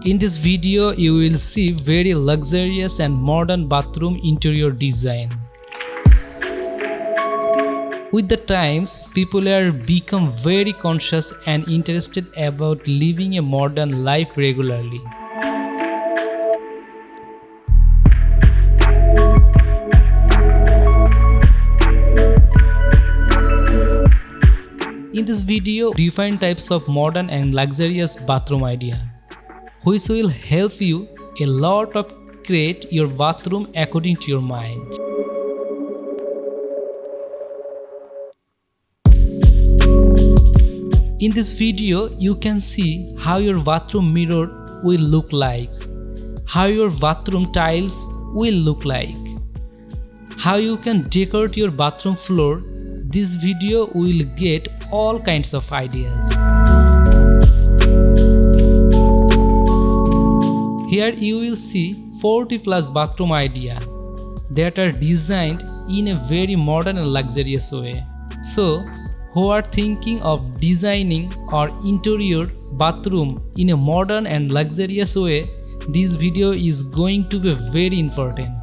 In this video, you will see very luxurious and modern bathroom interior design. With the times, people are become very conscious and interested about living a modern life regularly. In this video, different types of modern and luxurious bathroom idea, which will help you a lot of create your bathroom according to your mind. In this video, you can see how your bathroom mirror will look like, how your bathroom tiles will look like, how you can decorate your bathroom floor. This video will get all kinds of ideas. Here you will see 40 plus bathroom idea that are designed in a very modern and luxurious way. So, who are thinking of designing or interior bathroom in a modern and luxurious way, this video is going to be very important.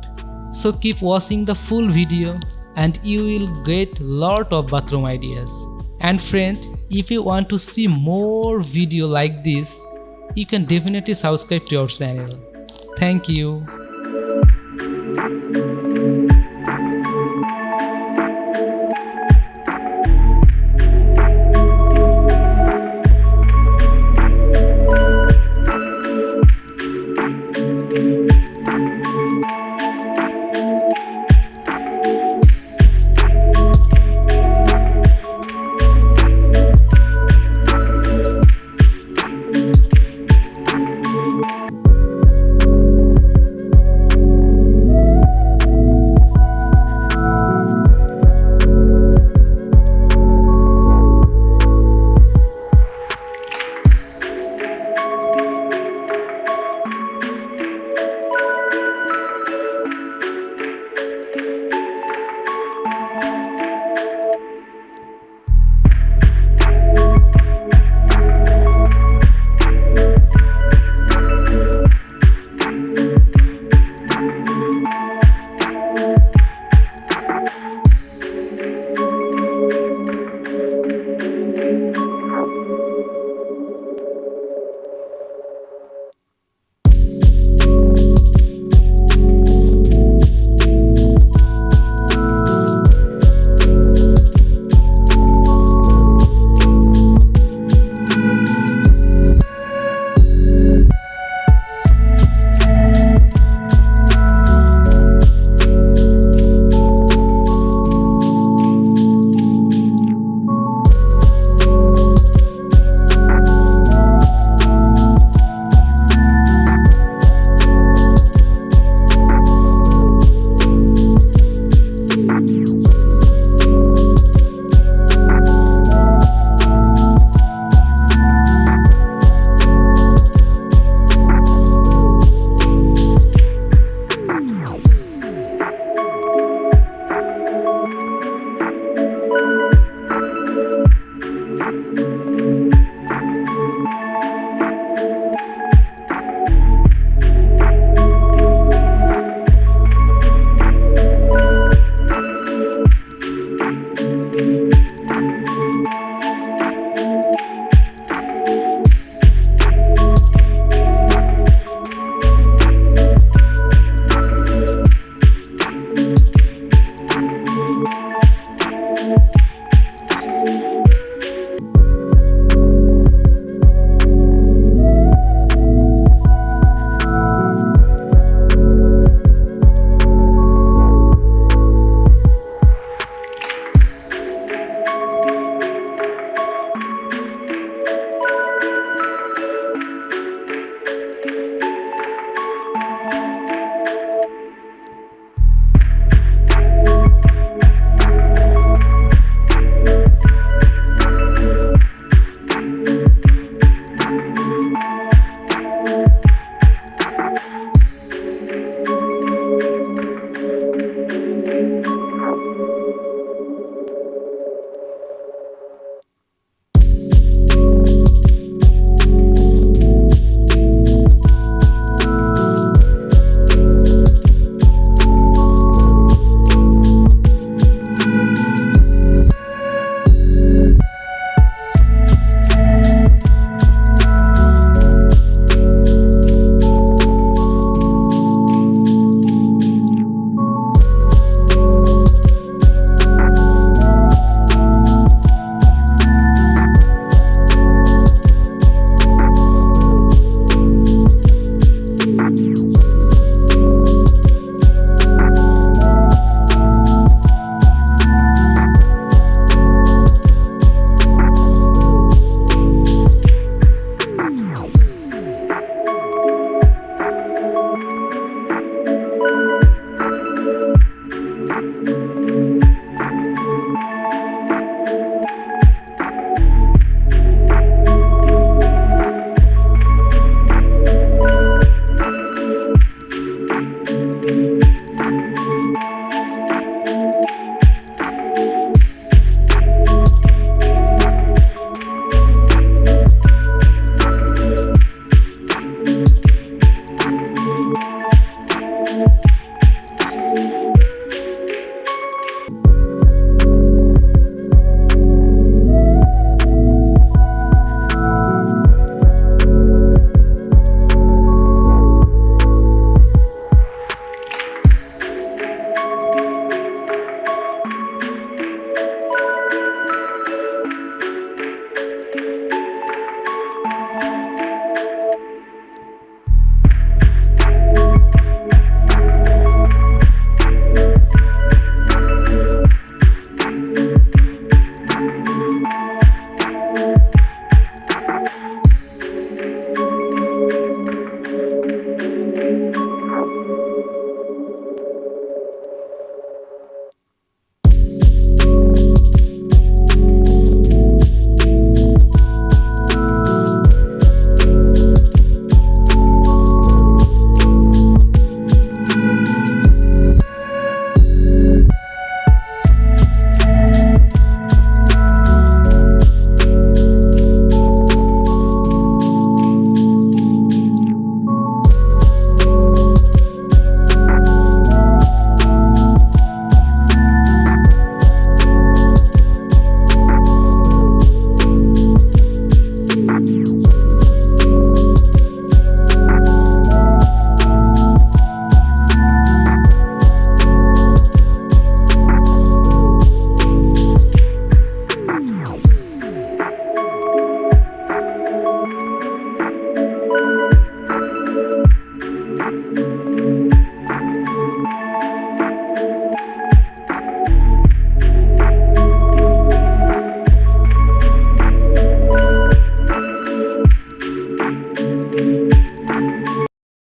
So keep watching the full video and you will get lot of bathroom ideas. And friend, if you want to see more video like this, you can definitely subscribe to our channel. Thank you.